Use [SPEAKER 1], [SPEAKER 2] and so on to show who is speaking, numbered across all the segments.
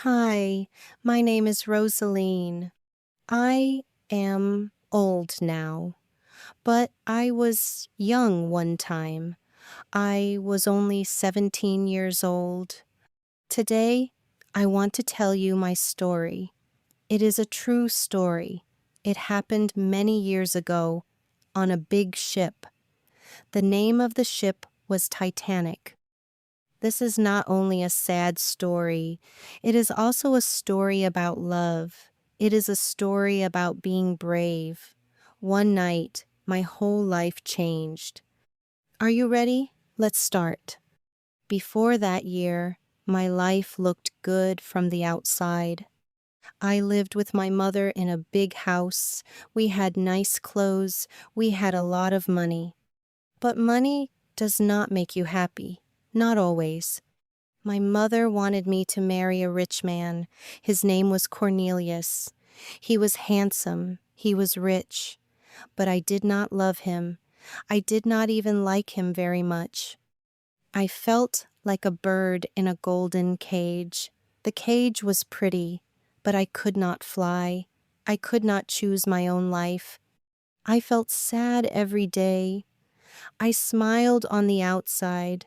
[SPEAKER 1] Hi, my name is Rosaline. I am old now, but I was young one time. I was only 17 years old. Today, I want to tell you my story. It is a true story. It happened many years ago on a big ship. The name of the ship was Titanic. This is not only a sad story, it is also a story about love. It is a story about being brave. One night, my whole life changed. Are you ready? Let's start. Before that year, my life looked good from the outside. I lived with my mother in a big house. We had nice clothes. We had a lot of money. But money does not make you happy. Not always. My mother wanted me to marry a rich man. His name was Cornelius. He was handsome. He was rich. But I did not love him. I did not even like him very much. I felt like a bird in a golden cage. The cage was pretty, but I could not fly. I could not choose my own life. I felt sad every day. I smiled on the outside,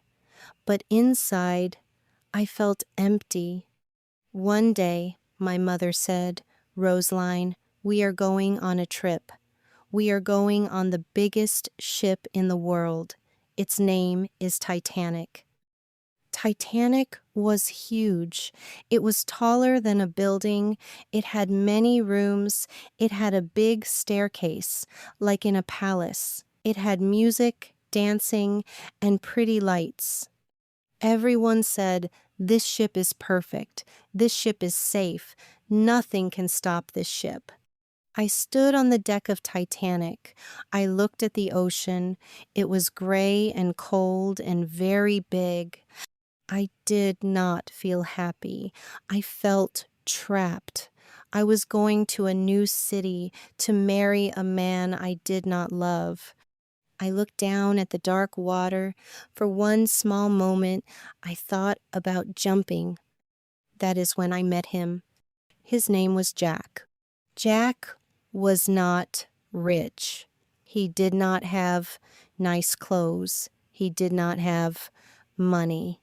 [SPEAKER 1] but inside, I felt empty. One day, my mother said, "Roseline, we are going on a trip. We are going on the biggest ship in the world. Its name is Titanic." Titanic was huge. It was taller than a building. It had many rooms. It had a big staircase, like in a palace. It had music, dancing, and pretty lights. Everyone said, "This ship is perfect. This ship is safe. Nothing can stop this ship." I stood on the deck of Titanic. I looked at the ocean. It was gray and cold and very big. I did not feel happy. I felt trapped. I was going to a new city to marry a man I did not love. I looked down at the dark water. For one small moment, I thought about jumping. That is when I met him. His name was Jack. Jack was not rich. He did not have nice clothes. He did not have money.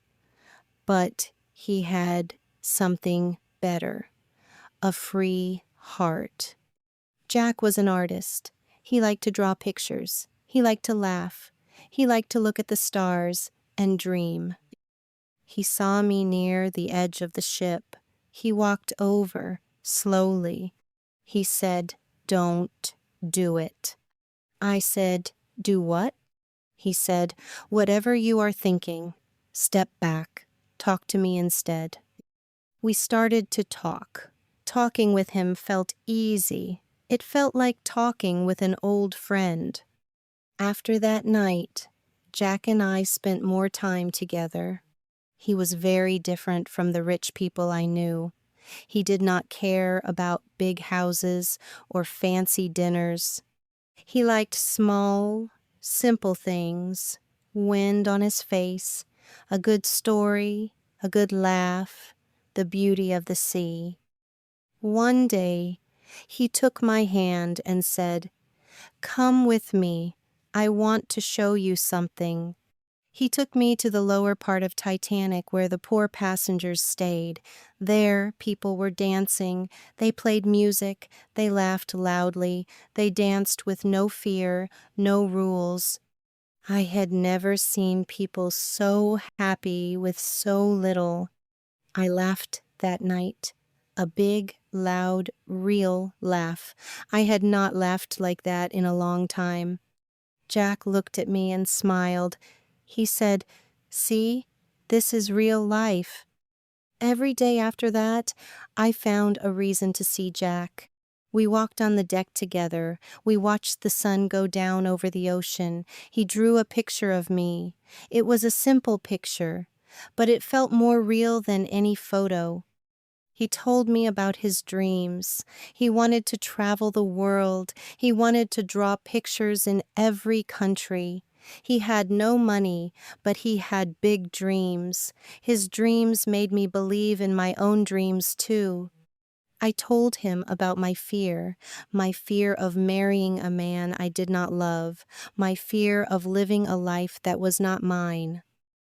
[SPEAKER 1] But he had something better, a free heart. Jack was an artist. He liked to draw pictures. He liked to laugh. He liked to look at the stars and dream. He saw me near the edge of the ship. He walked over, slowly. He said, "Don't do it." I said, "Do what?" He said, "Whatever you are thinking, step back. Talk to me instead." We started to talk. Talking with him felt easy. It felt like talking with an old friend. After that night, Jack and I spent more time together. He was very different from the rich people I knew. He did not care about big houses or fancy dinners. He liked small, simple things, wind on his face, a good story, a good laugh, the beauty of the sea. One day, he took my hand and said, "Come with me. I want to show you something." He took me to the lower part of Titanic where the poor passengers stayed. There, people were dancing. They played music. They laughed loudly. They danced with no fear, no rules. I had never seen people so happy with so little. I laughed that night. A big, loud, real laugh. I had not laughed like that in a long time. Jack looked at me and smiled. He said, "See, this is real life." Every day after that, I found a reason to see Jack. We walked on the deck together. We watched the sun go down over the ocean. He drew a picture of me. It was a simple picture, but it felt more real than any photo. He told me about his dreams. He wanted to travel the world. He wanted to draw pictures in every country. He had no money, but he had big dreams. His dreams made me believe in my own dreams too. I told him about my fear of marrying a man I did not love, my fear of living a life that was not mine.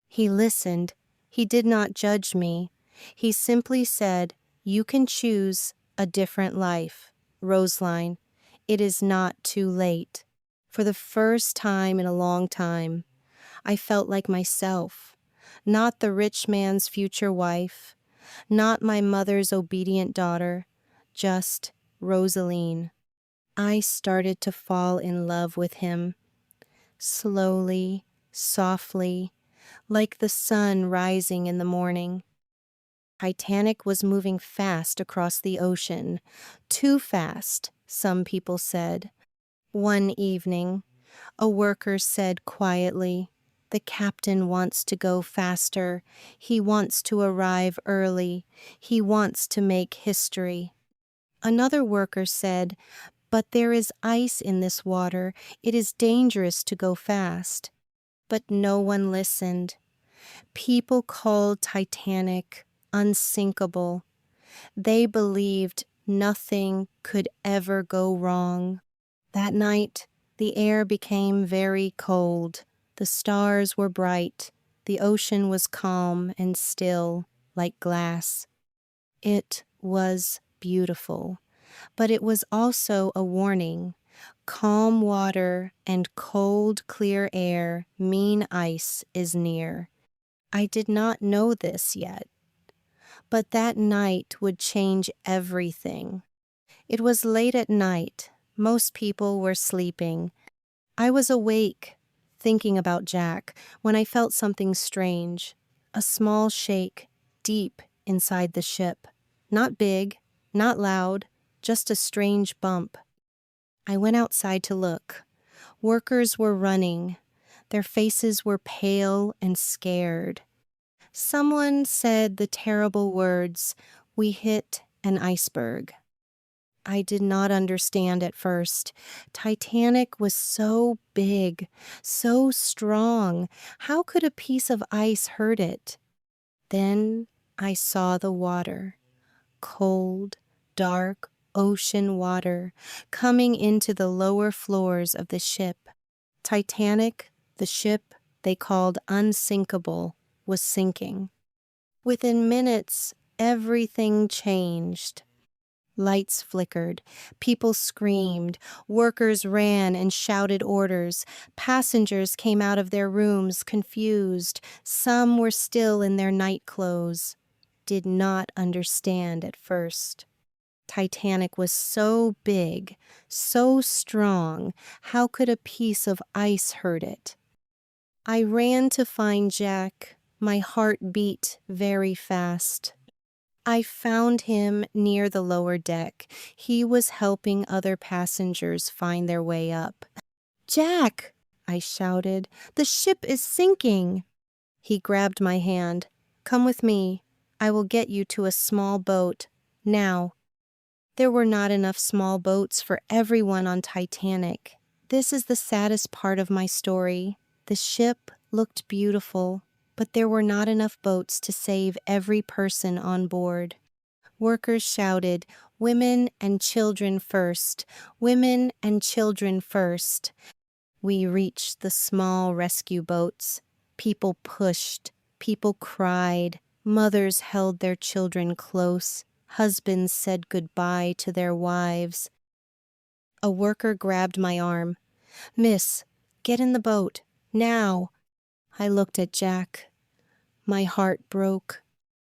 [SPEAKER 1] He listened. He did not judge me. He simply said, "You can choose a different life, Roseline. It is not too late." For the first time in a long time, I felt like myself, not the rich man's future wife, not my mother's obedient daughter, just Rosaline. I started to fall in love with him, slowly, softly, like the sun rising in the morning. Titanic was moving fast across the ocean, too fast, some people said. One evening, a worker said quietly, "The captain wants to go faster. He wants to arrive early. He wants to make history." Another worker said, "But there is ice in this water. It is dangerous to go fast." But no one listened. People called Titanic unsinkable. They believed nothing could ever go wrong. That night, the air became very cold. The stars were bright. The ocean was calm and still, like glass. It was beautiful, but it was also a warning. Calm water and cold, clear air mean ice is near. I did not know this yet, but that night would change everything. It was late at night. Most people were sleeping. I was awake, thinking about Jack, when I felt something strange. A small shake, deep inside the ship. Not big, not loud, just a strange bump. I went outside to look. Workers were running. Their faces were pale and scared. Someone said the terrible words, "We hit an iceberg." I did not understand at first. Titanic was so big, so strong. How could a piece of ice hurt it? Then I saw the water. Cold, dark ocean water coming into the lower floors of the ship. Titanic, the ship they called unsinkable, was sinking. Within minutes, everything changed. Lights flickered, people screamed, workers ran and shouted orders, passengers came out of their rooms confused, some were still in their night clothes, did not understand at first. Titanic was so big, so strong, how could a piece of ice hurt it? I ran to find Jack. My heart beat very fast. I found him near the lower deck. He was helping other passengers find their way up. "Jack!" I shouted. "The ship is sinking!" He grabbed my hand. "Come with me. I will get you to a small boat. Now." There were not enough small boats for everyone on Titanic. This is the saddest part of my story. The ship looked beautiful, but there were not enough boats to save every person on board. Workers shouted, "Women and children first! Women and children first!" We reached the small rescue boats. People pushed, people cried, mothers held their children close, husbands said goodbye to their wives. A worker grabbed my arm. "Miss, get in the boat, now!" I looked at Jack. My heart broke.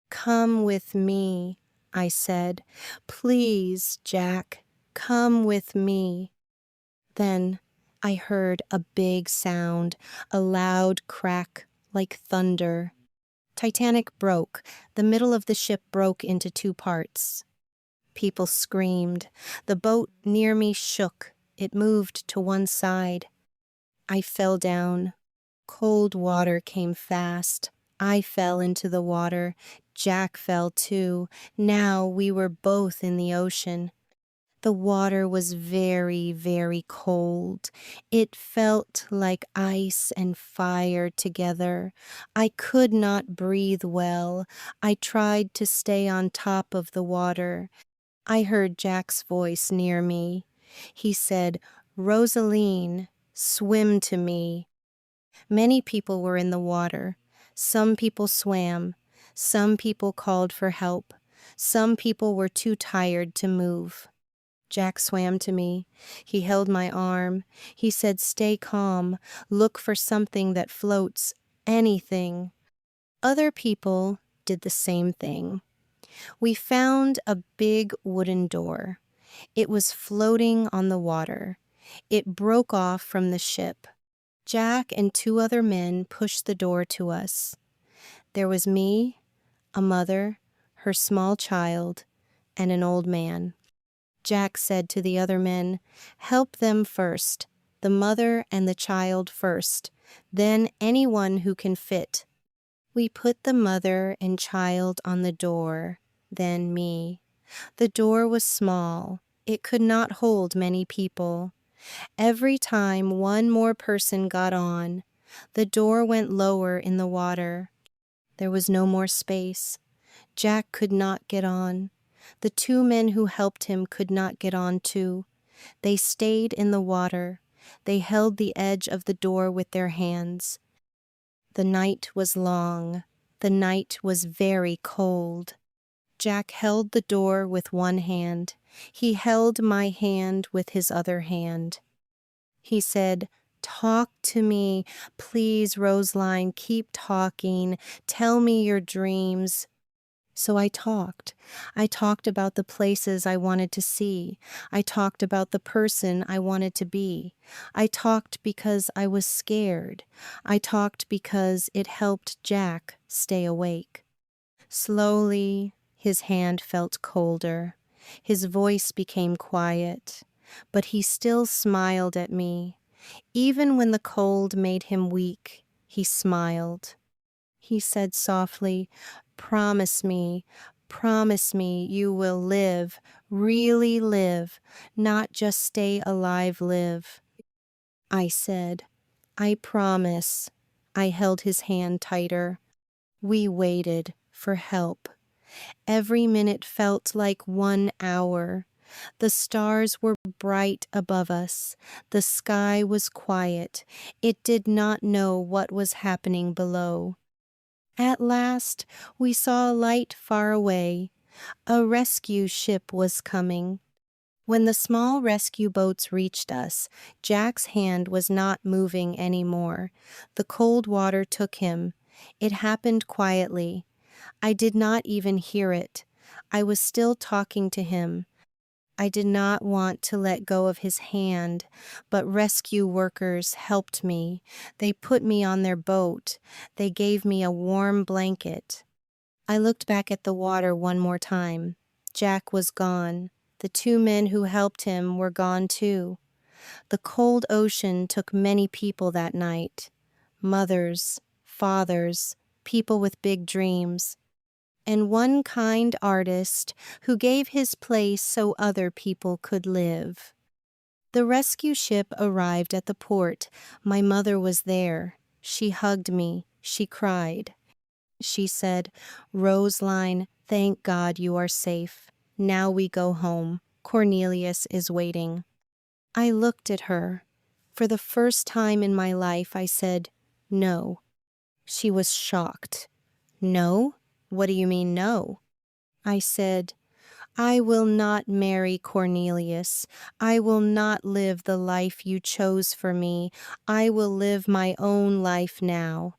[SPEAKER 1] "Come with me," I said. "Please, Jack, come with me." Then I heard a big sound, a loud crack like thunder. Titanic broke. The middle of the ship broke into two parts. People screamed. The boat near me shook. It moved to one side. I fell down. Cold water came fast. I fell into the water. Jack fell too. Now we were both in the ocean. The water was very, very cold. It felt like ice and fire together. I could not breathe well. I tried to stay on top of the water. I heard Jack's voice near me. He said, "Rosaline, swim to me." Many people were in the water. Some people swam. Some people called for help. Some people were too tired to move. Jack swam to me. He held my arm. He said, "Stay calm. Look for something that floats. Anything." Other people did the same thing. We found a big wooden door. It was floating on the water. It broke off from the ship. Jack and two other men pushed the door to us. There was me, a mother, her small child, and an old man. Jack said to the other men, "Help them first, the mother and the child first, then anyone who can fit." We put the mother and child on the door, then me. The door was small. It could not hold many people. Every time one more person got on, the door went lower in the water. There was no more space. Jack could not get on. The two men who helped him could not get on too. They stayed in the water. They held the edge of the door with their hands. The night was long. The night was very cold. Jack held the door with one hand. He held my hand with his other hand. He said, "Talk to me. Please, Rosaline, keep talking. Tell me your dreams." So I talked. I talked about the places I wanted to see. I talked about the person I wanted to be. I talked because I was scared. I talked because it helped Jack stay awake. Slowly, his hand felt colder. His voice became quiet, but he still smiled at me. Even when the cold made him weak, he smiled. He said softly, promise me you will live, really live, not just stay alive, live." I said, "I promise." I held his hand tighter. We waited for help. Every minute felt like 1 hour. The stars were bright above us. The sky was quiet. It did not know what was happening below. At last, we saw a light far away. A rescue ship was coming. When the small rescue boats reached us, Jack's hand was not moving anymore. The cold water took him. It happened quietly. I did not even hear it. I was still talking to him. I did not want to let go of his hand, but rescue workers helped me. They put me on their boat. They gave me a warm blanket. I looked back at the water one more time. Jack was gone. The two men who helped him were gone too. The cold ocean took many people that night. Mothers, fathers, people with big dreams. And one kind artist who gave his place so other people could live. The rescue ship arrived at the port. My mother was there. She hugged me. She cried. She said, "Rosaline, thank God you are safe. Now we go home. Cornelius is waiting." I looked at her. For the first time in my life, I said, "No." She was shocked. "No? What do you mean, no?" I said, "I will not marry Cornelius. I will not live the life you chose for me. I will live my own life now."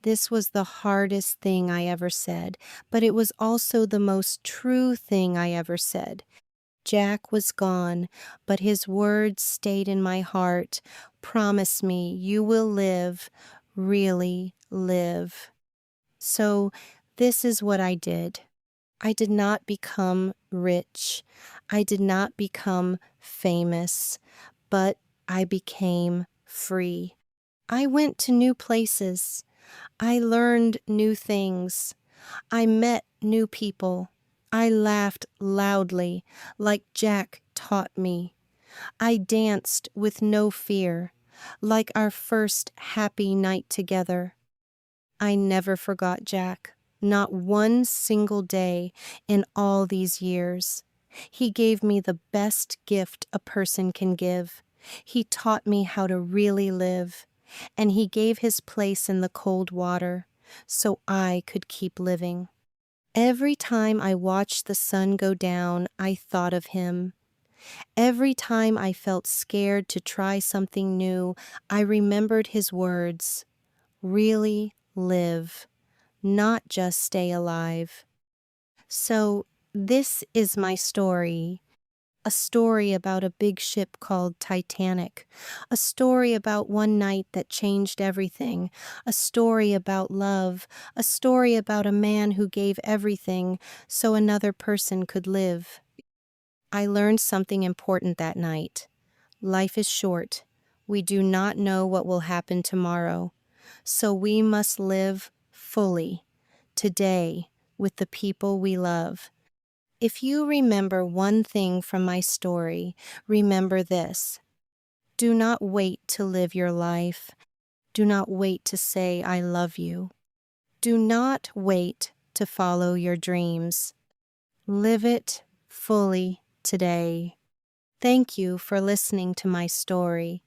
[SPEAKER 1] This was the hardest thing I ever said, but it was also the most true thing I ever said. Jack was gone, but his words stayed in my heart. Promise me you will live, really live. So this is what I did. I did not become rich. I did not become famous, but I became free. I went to new places. I learned new things. I met new people. I laughed loudly, like Jack taught me. I danced with no fear, like our first happy night together. I never forgot Jack, not one single day in all these years. He gave me the best gift a person can give. He taught me how to really live, and he gave his place in the cold water so I could keep living. Every time I watched the sun go down, I thought of him. Every time I felt scared to try something new, I remembered his words: really live, not just stay alive. So, this is my story. A story about a big ship called Titanic. A story about one night that changed everything. A story about love. A story about a man who gave everything so another person could live. I learned something important that night. Life is short. We do not know what will happen tomorrow. So we must live fully, today, with the people we love. If you remember one thing from my story, remember this. Do not wait to live your life. Do not wait to say, I love you. Do not wait to follow your dreams. Live it fully today. Thank you for listening to my story.